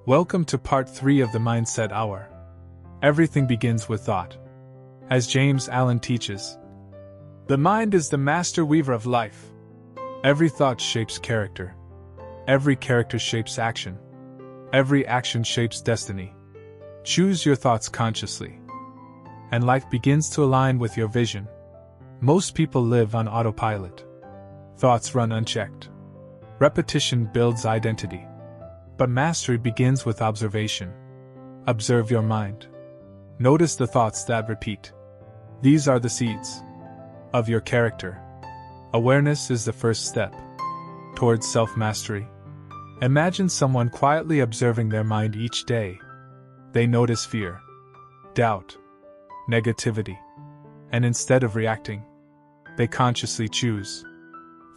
Welcome to part 3 of the Mindset Hour. Everything begins with thought. As James Allen teaches, the mind is the master weaver of life. Every thought shapes character. Every character shapes action. Every action shapes destiny. Choose your thoughts consciously, and life begins to align with your vision. Most people live on autopilot. Thoughts run unchecked. Repetition builds identity. But mastery begins with observation. Observe your mind. Notice the thoughts that repeat. These are the seeds of your character. Awareness is the first step towards self-mastery. Imagine someone quietly observing their mind each day. They notice fear, doubt, negativity, and instead of reacting, they consciously choose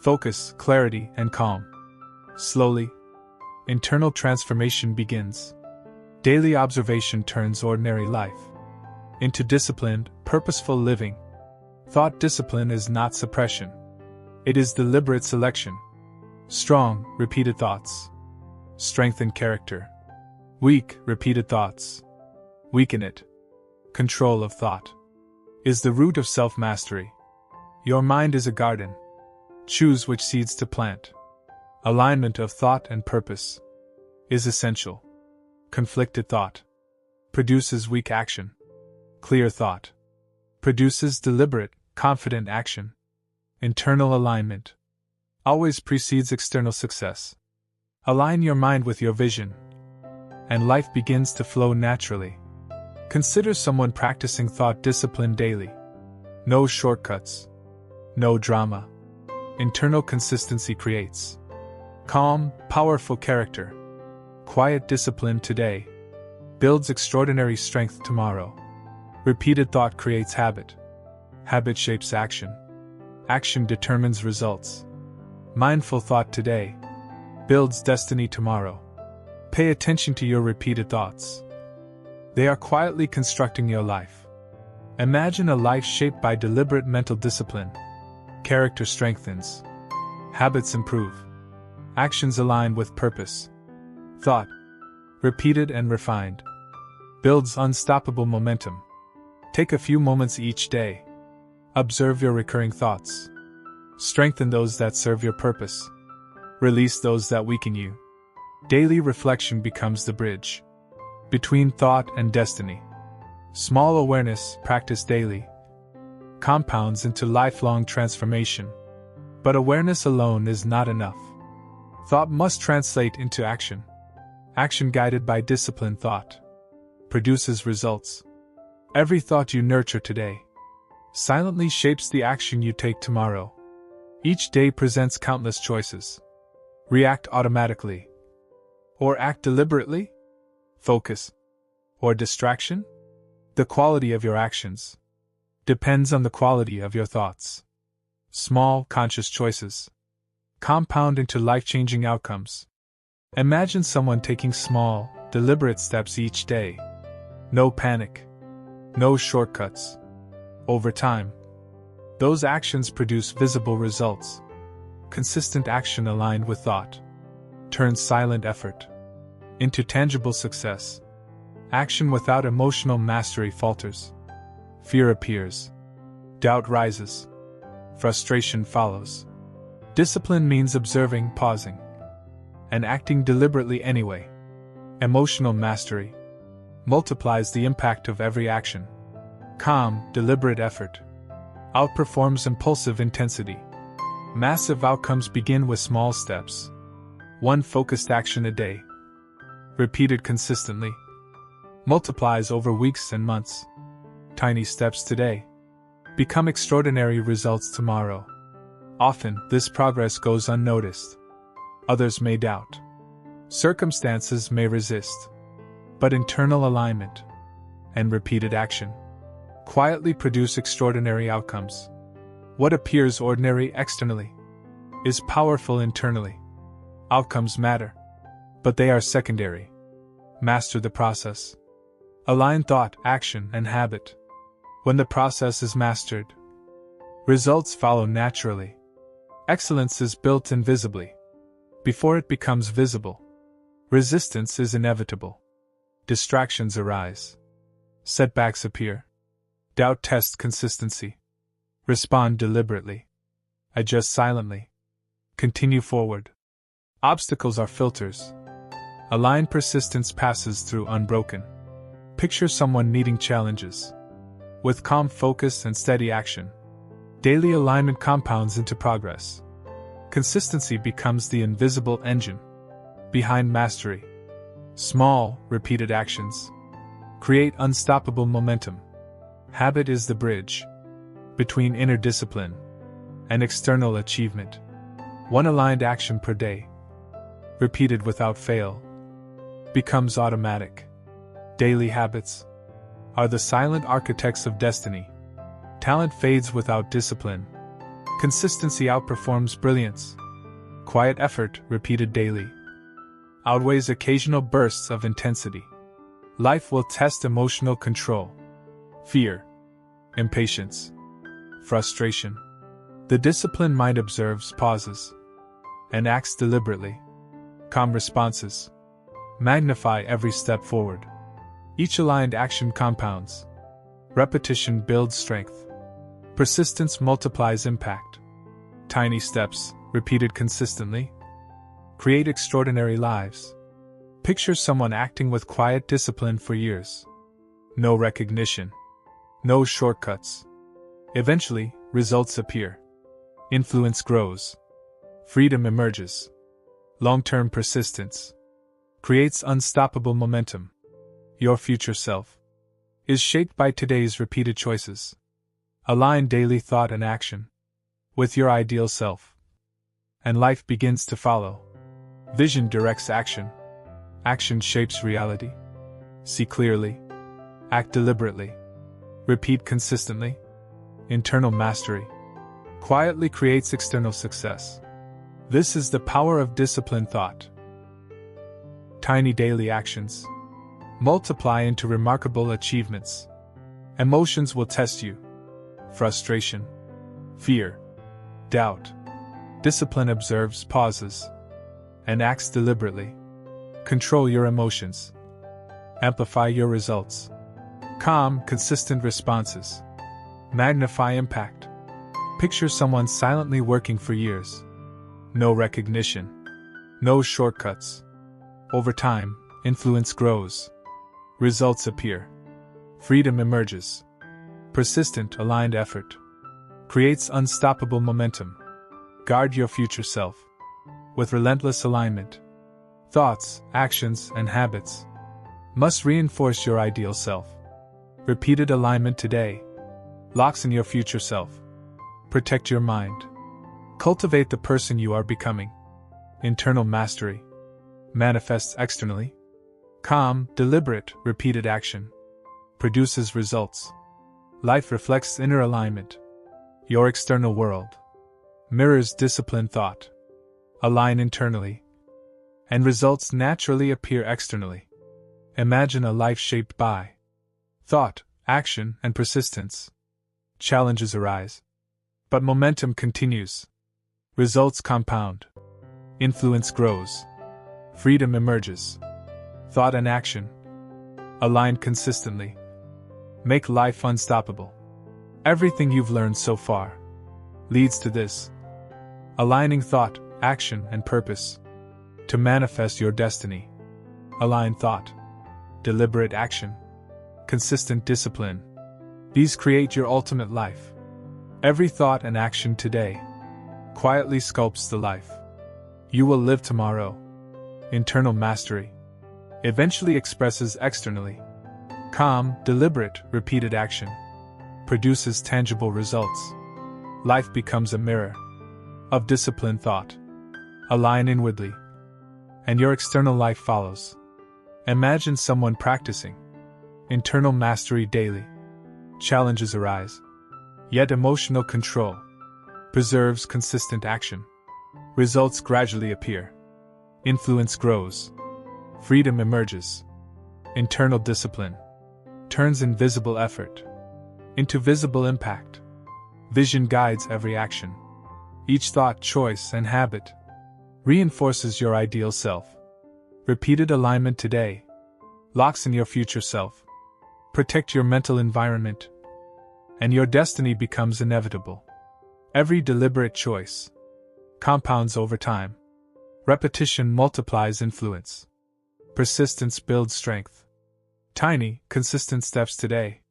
focus, clarity, and calm. Slowly, internal transformation begins. Daily observation turns ordinary life into disciplined, purposeful living. Thought discipline is not suppression. It is deliberate selection. Strong, repeated thoughts strengthen character. Weak, repeated thoughts weaken it. Control of thought is the root of self-mastery. Your mind is a garden. Choose which seeds to plant. Alignment of thought and purpose is essential. Conflicted thought produces weak action. Clear thought produces deliberate, confident action. Internal alignment always precedes external success. Align your mind with your vision, and life begins to flow naturally. Consider someone practicing thought discipline daily. No shortcuts. No drama. Internal consistency creates calm, powerful character. Quiet discipline today builds extraordinary strength tomorrow. Repeated thought creates habit. Habit shapes action. Action determines results. Mindful thought today builds destiny tomorrow. Pay attention to your repeated thoughts. They are quietly constructing your life. Imagine a life shaped by deliberate mental discipline. Character strengthens. Habits improve. Actions align with purpose. Thought, repeated and refined, builds unstoppable momentum. Take a few moments each day. Observe your recurring thoughts. Strengthen those that serve your purpose. Release those that weaken you. Daily reflection becomes the bridge between thought and destiny. Small awareness, practiced daily, compounds into lifelong transformation. But awareness alone is not enough. Thought must translate into action. Action guided by disciplined thought produces results. Every thought you nurture today silently shapes the action you take tomorrow. Each day presents countless choices. React automatically, or act deliberately? Focus, or distraction? The quality of your actions depends on the quality of your thoughts. Small, conscious choices compound into life-changing outcomes. Imagine someone taking small, deliberate steps each day. No panic. No shortcuts. Over time, those actions produce visible results. Consistent action aligned with thought turns silent effort into tangible success. Action without emotional mastery falters. Fear appears. Doubt rises. Frustration follows. Discipline means observing, pausing, and acting deliberately anyway. Emotional mastery multiplies the impact of every action. Calm, deliberate effort outperforms impulsive intensity. Massive outcomes begin with small steps. One focused action a day, repeated consistently, multiplies over weeks and months. Tiny steps today become extraordinary results tomorrow. Often, this progress goes unnoticed. Others may doubt. Circumstances may resist. But internal alignment and repeated action quietly produce extraordinary outcomes. What appears ordinary externally is powerful internally. Outcomes matter, but they are secondary. Master the process. Align thought, action, and habit. When the process is mastered, results follow naturally. Excellence is built invisibly before it becomes visible. Resistance is inevitable. Distractions arise. Setbacks appear. Doubt tests consistency. Respond deliberately. Adjust silently. Continue forward. Obstacles are filters. Aligned persistence passes through unbroken. Picture someone needing challenges. With calm focus and steady action, daily alignment compounds into progress. Consistency becomes the invisible engine behind mastery. Small, repeated actions create unstoppable momentum. Habit is the bridge between inner discipline and external achievement. One aligned action per day, repeated without fail, becomes automatic. Daily habits are the silent architects of destiny. Talent fades without discipline. Consistency outperforms brilliance. Quiet effort, repeated daily, outweighs occasional bursts of intensity. Life will test emotional control, fear, impatience, frustration. The disciplined mind observes, pauses, and acts deliberately. Calm responses magnify every step forward. Each aligned action compounds. Repetition builds strength. Persistence multiplies impact. Tiny steps, repeated consistently, create extraordinary lives. Picture someone acting with quiet discipline for years. No recognition. No shortcuts. Eventually, results appear. Influence grows. Freedom emerges. Long-term persistence creates unstoppable momentum. Your future self is shaped by today's repeated choices. Align daily thought and action with your ideal self, and life begins to follow. Vision directs action. Action shapes reality. See clearly. Act deliberately. Repeat consistently. Internal mastery quietly creates external success. This is the power of disciplined thought. Tiny daily actions multiply into remarkable achievements. Emotions will test you. Frustration, fear, doubt. Discipline observes, pauses, and acts deliberately. Control your emotions. Amplify your results. Calm, consistent responses magnify impact. Picture someone silently working for years. No recognition. No shortcuts. Over time, influence grows. Results appear. Freedom emerges. Persistent, aligned effort creates unstoppable momentum. Guard your future self with relentless alignment. Thoughts, actions, and habits must reinforce your ideal self. Repeated alignment today locks in your future self. Protect your mind. Cultivate the person you are becoming. Internal mastery manifests externally. Calm, deliberate, repeated action produces results. Life reflects inner alignment. Your external world mirrors disciplined thought. Align internally, and results naturally appear externally. Imagine a life shaped by thought, action, and persistence. Challenges arise, but momentum continues. Results compound. Influence grows. Freedom emerges. Thought and action aligned consistently make life unstoppable. Everything you've learned so far leads to this: aligning thought, action, and purpose to manifest your destiny. Align thought, deliberate action, consistent discipline. These create your ultimate life. Every thought and action today quietly sculpts the life you will live tomorrow. Internal mastery eventually expresses externally. Calm, deliberate, repeated action produces tangible results. Life becomes a mirror of disciplined thought. Align inwardly, and your external life follows. Imagine someone practicing internal mastery daily. Challenges arise, yet emotional control preserves consistent action. Results gradually appear. Influence grows. Freedom emerges. Internal discipline turns invisible effort into visible impact. Vision guides every action. Each thought, choice, and habit reinforces your ideal self. Repeated alignment today locks in your future self. Protect your mental environment, and your destiny becomes inevitable. Every deliberate choice compounds over time. Repetition multiplies influence. Persistence builds strength. Tiny, consistent steps today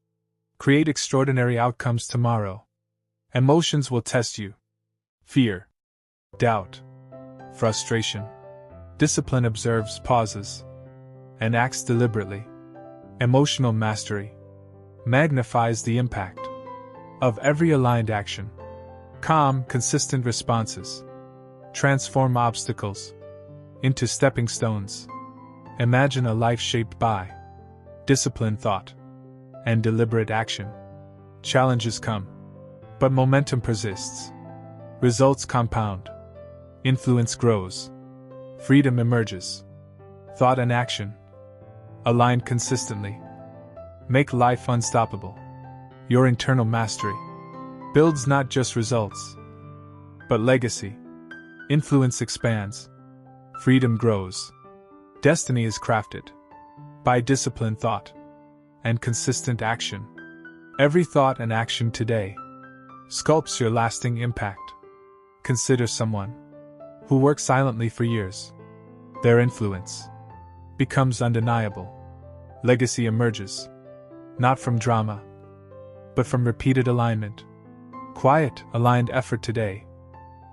create extraordinary outcomes tomorrow. Emotions will test you. Fear, doubt, frustration. Discipline observes, pauses, and acts deliberately. Emotional mastery magnifies the impact of every aligned action. Calm, consistent responses transform obstacles into stepping stones. Imagine a life shaped by disciplined thought and deliberate action. Challenges come, but momentum persists. Results compound. Influence grows. Freedom emerges. Thought and action align consistently. Make life unstoppable. Your internal mastery builds not just results, but legacy. Influence expands. Freedom grows. Destiny is crafted by disciplined thought and consistent action. Every thought and action today sculpts your lasting impact. Consider someone who works silently for years. Their influence becomes undeniable. Legacy emerges, not from drama, but from repeated alignment. Quiet, aligned effort today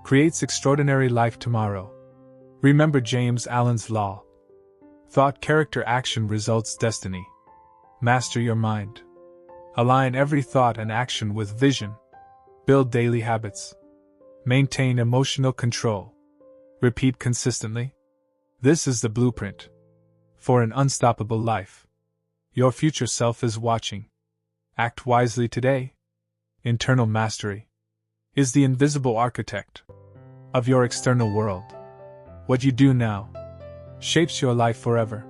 creates extraordinary life tomorrow. Remember James Allen's law. Thought, character, action results destiny. Master your mind. Align every thought and action with vision. Build daily habits. Maintain emotional control. Repeat consistently. This is the blueprint for an unstoppable life. Your future self is watching. Act wisely today. Internal mastery is the invisible architect of your external world. What you do now shapes your life forever.